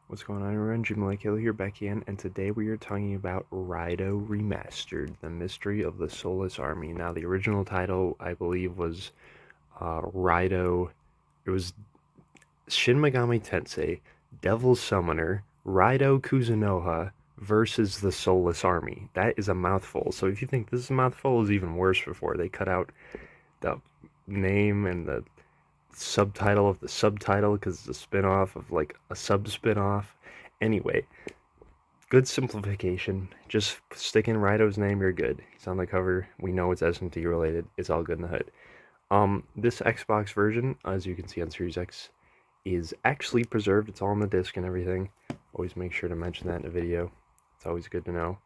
What's going on, everyone? Jim Lakehiller here, back again, and today we are talking about Raidou Remastered, The Mystery of the Soulless Army. Now, the original title, I believe, was Raidou. It was Shin Megami Tensei, Devil Summoner, Raidou Kuzunoha versus the Soulless Army. That is a mouthful. So if you think this is a mouthful, it was even worse before. They cut out the name and the subtitle of the subtitle because it's a spin-off of like a sub-spin-off. Anyway, good simplification. Just stick in Raidou's name, you're good. He's on the cover. We know it's SMT related. It's all good in the hood. This Xbox version, as you can see on Series X, is actually preserved. It's all on the disc and everything. Always make sure to mention that in a video. It's always good to know.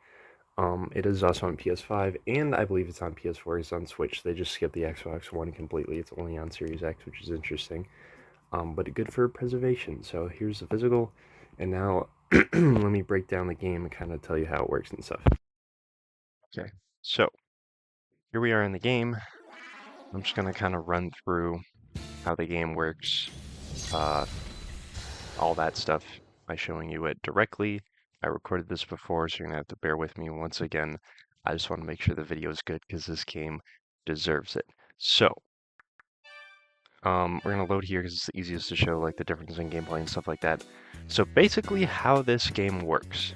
It is also on PS5, and I believe it's on PS4. It's on Switch. They just skipped the Xbox One completely. It's only on Series X, which is interesting. But good for preservation. So here's the physical, and now let me break down the game and kind of tell you how it works and stuff. Okay, so here we are in the game. I'm just gonna kind of run through how the game works, all that stuff by showing you it directly. I recorded this before, so you're gonna have to bear with me once again. I just want to make sure the video is good because this game deserves it. So, we're gonna load here because it's the easiest to show like the difference in gameplay and stuff like that. So basically how this game works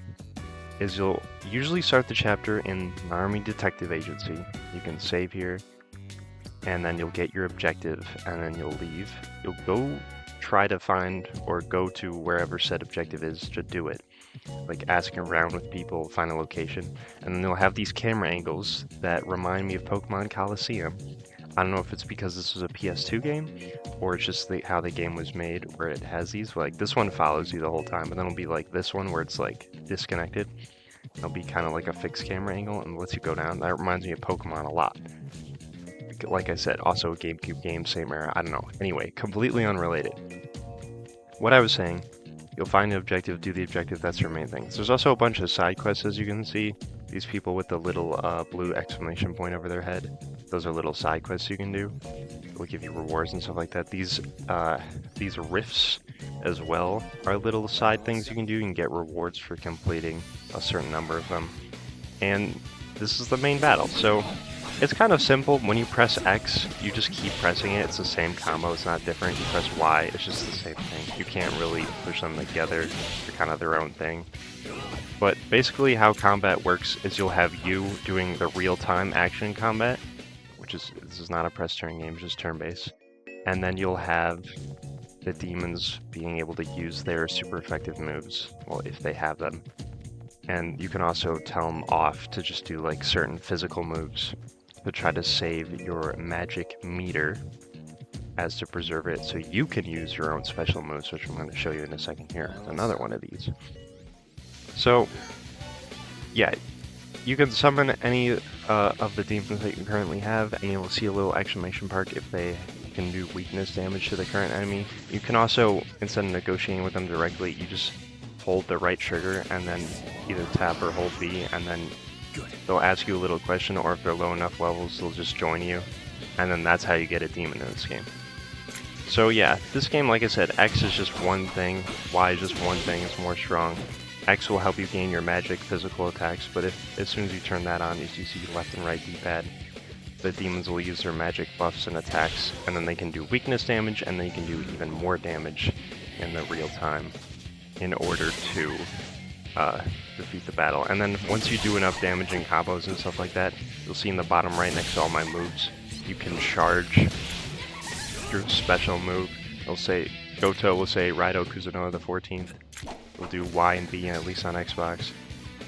is you'll usually start the chapter in an army detective agency. You can save here, and then you'll get your objective, and then you'll leave. You'll go try to find or go to wherever said objective is to do it. Like asking around with people, find a location, and then they'll have these camera angles that remind me of Pokemon Coliseum. I don't know if it's because this was a PS2 game, or it's just how the game was made, where it has these. Like this one follows you the whole time, but then it'll be like this one where it's like disconnected. It'll be kind of like a fixed camera angle and lets you go down. That reminds me of Pokemon a lot. Like I said, also a GameCube game, same era. I don't know. Anyway, completely unrelated. What I was saying, you'll find the objective, do the objective, that's your main thing. There's also a bunch of side quests, as you can see. These people with the little blue exclamation point over their head, those are little side quests you can do. It will give you rewards and stuff like that. These rifts as well are little side things you can do. You can get rewards for completing a certain number of them. And this is the main battle. So it's kind of simple. When you press X, you just keep pressing it. It's the same combo. It's not different. You press Y, it's just the same thing. You can't really push them together. They're kind of their own thing. But basically how combat works is you'll have you doing the real-time action combat, which is, this is not a press turn game, it's just turn-based. And then you'll have the demons being able to use their super effective moves, well, if they have them. And you can also tell them off to just do like certain physical moves to try to save your magic meter as to preserve it so you can use your own special moves, which I'm going to show you in a second here. Another one of these. So, yeah, you can summon any of the demons that you currently have, and you'll see a little exclamation mark if they can do weakness damage to the current enemy. You can also, instead of negotiating with them directly, you just hold the right trigger and then either tap or hold B, and then they'll ask you a little question, or if they're low enough levels, they'll just join you, and then that's how you get a demon in this game. So yeah, this game, like I said, X is just one thing, Y is just one thing, it's more strong. X will help you gain your magic physical attacks, but as soon as you turn that on, as you see left and right D-pad, the demons will use their magic buffs and attacks, and then they can do weakness damage, and they can do even more damage in the real time in order to defeat the battle. And then once you do enough damage and combos and stuff like that, you'll see in the bottom right next to all my moves, you can charge your special move. It'll say, Goto will say Raidou Kuzunoha the 14th. You'll do Y and B, at least on Xbox.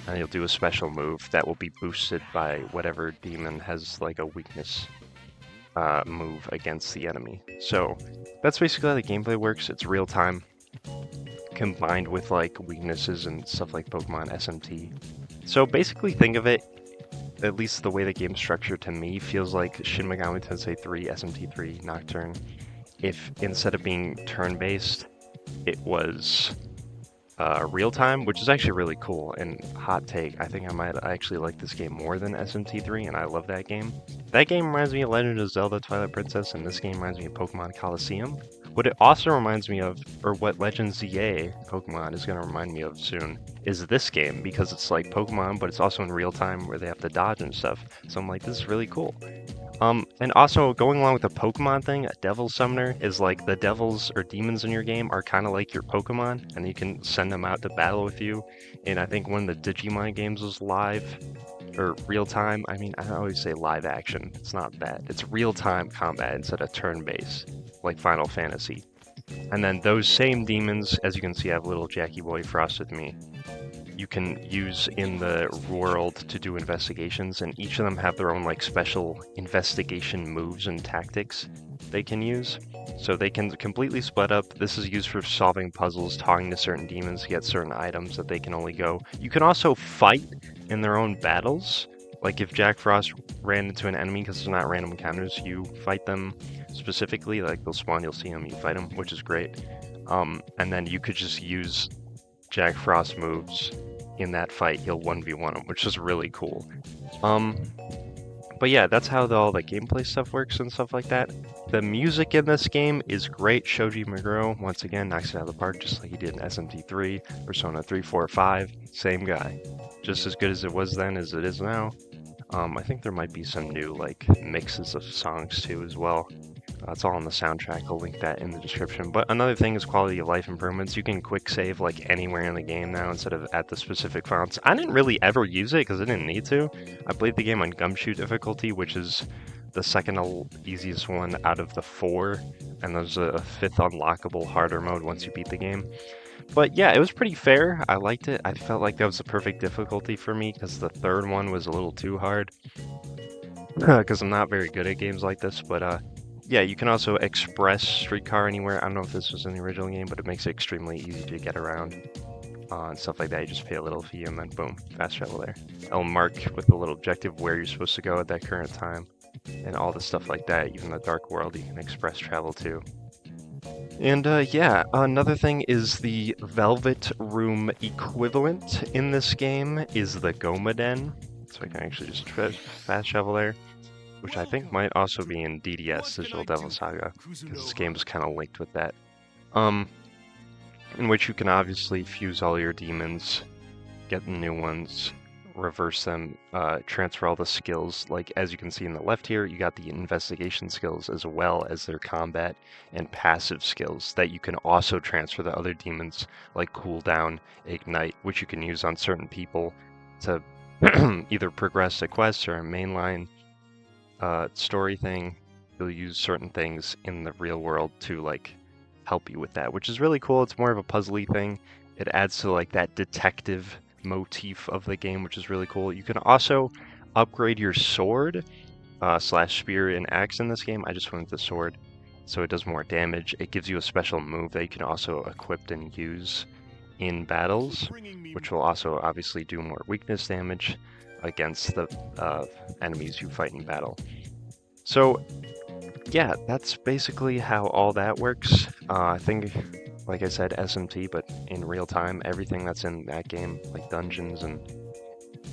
And you'll do a special move that will be boosted by whatever demon has like a weakness move against the enemy. So that's basically how the gameplay works. It's real time, combined with like weaknesses and stuff like Pokemon SMT. So basically think of it, at least the way the game's structured to me, feels like Shin Megami Tensei 3 SMT3 Nocturne. If instead of being turn-based, it was real-time, which is actually really cool. And hot take, I think I might actually like this game more than SMT3, and I love that game. That game reminds me of Legend of Zelda Twilight Princess, and this game reminds me of Pokemon Coliseum, What it also reminds me of, or what Legends ZA Pokemon is going to remind me of soon, is this game, because it's like Pokemon, but it's also in real time where they have to dodge and stuff. So I'm like, this is really cool. And also going along with the Pokemon thing, a Devil Summoner is like the devils or demons in your game are kind of like your Pokemon, and you can send them out to battle with you. And I think one of the Digimon games was live, or real time. I mean, I always say live action. It's not that. It's real time combat instead of turn-based, like Final Fantasy. And then those same demons, as you can see, I have little Jackie Boy Frost with me. You can use in the world to do investigations, and each of them have their own like special investigation moves and tactics they can use. So they can completely split up. This is used for solving puzzles, talking to certain demons to get certain items that they can only go. You can also fight in their own battles. Like if Jack Frost ran into an enemy, because they're not random encounters, you fight them specifically. Like they'll spawn, you'll see them, you fight them, which is great. And then you could just use Jack Frost moves in that fight. He'll 1v1 them, which is really cool. But yeah, that's how all the gameplay stuff works and stuff like that. The music in this game is great. Shoji Meguro, once again, knocks it out of the park, just like he did in SMT3, Persona 3, 4, 5. Same guy. Just as good as it was then as it is now. I think there might be some new like mixes of songs too as well. It's all on the soundtrack. I'll link that in the description. But another thing is quality of life improvements. You can quick save like anywhere in the game now instead of at the specific fonts. I didn't really ever use it because I didn't need to. I played the game on Gumshoe difficulty, which is the second easiest one out of the 4. And there's a 5th unlockable harder mode once you beat the game. But yeah, it was pretty fair. I liked it. I felt like that was the perfect difficulty for me because the 3rd one was a little too hard. Because I'm not very good at games like this, but yeah, you can also express Streetcar Anywhere. I don't know if this was in the original game, but it makes it extremely easy to get around and stuff like that. You just pay a little fee and then boom, fast travel there. It'll mark with a little objective where you're supposed to go at that current time and all the stuff like that. Even the Dark World, you can express travel too. And yeah, another thing is the Velvet Room equivalent in this game is the Gomaden. So I can actually just fast travel there, which I think might also be in DDS, Digital Devil Saga, because this game is kind of linked with that. In which you can obviously fuse all your demons, get the new ones, reverse them, transfer all the skills. Like as you can see in the left here, you got the investigation skills as well as their combat and passive skills that you can also transfer to other demons, like cooldown, ignite, which you can use on certain people to either progress a quest or a mainline story thing. You'll use certain things in the real world to like help you with that, which is really cool. It's more of a puzzly thing. It adds to like that detective motif of the game, which is really cool. You can also upgrade your sword slash spear and axe in this game. I just went with the sword, so it does more damage. It gives you a special move that you can also equip and use in battles, which will also obviously do more weakness damage against the enemies you fight in battle. So yeah, that's basically how all that works. I think, like I said, SMT, but in real time, everything that's in that game, like dungeons and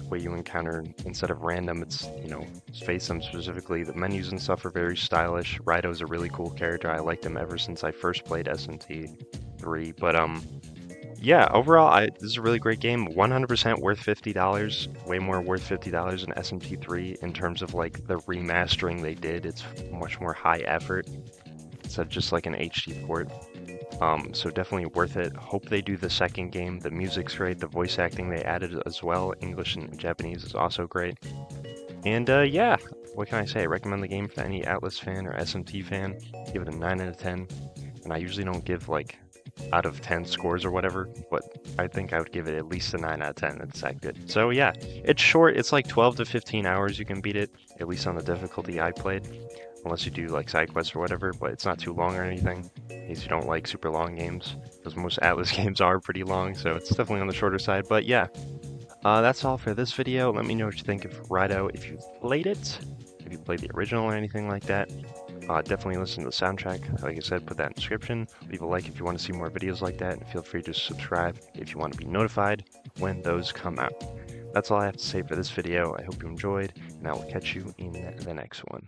what you encounter, instead of random, it's, you know, face them specifically. The menus and stuff are very stylish. Raidou's a really cool character. I liked him ever since I first played SMT3, but yeah, overall, this is a really great game. 100% worth $50. Way more worth $50 than SMT3 in terms of like the remastering they did. It's much more high effort instead of just like an HD port. So definitely worth it. Hope they do the second game. The music's great. The voice acting they added as well. English and Japanese is also great. And yeah, what can I say? I recommend the game for any Atlus fan or SMT fan. Give it a 9 out of 10. And I usually don't give like out of 10 scores or whatever, but I think I would give it at least a 9 out of 10. It's that good. So yeah, it's short. It's like 12 to 15 hours you can beat it, at least on the difficulty I played, unless you do like side quests or whatever, but it's not too long or anything, in case you don't like super long games, because most Atlus games are pretty long, so it's definitely on the shorter side. But yeah, that's all for this video. Let me know what you think of Raidou if you've played it, if you played the original or anything like that. Definitely listen to the soundtrack. Like I said, put that in the description. Leave a like if you want to see more videos like that, and feel free to subscribe if you want to be notified when those come out. That's all I have to say for this video. I hope you enjoyed, and I will catch you in the next one.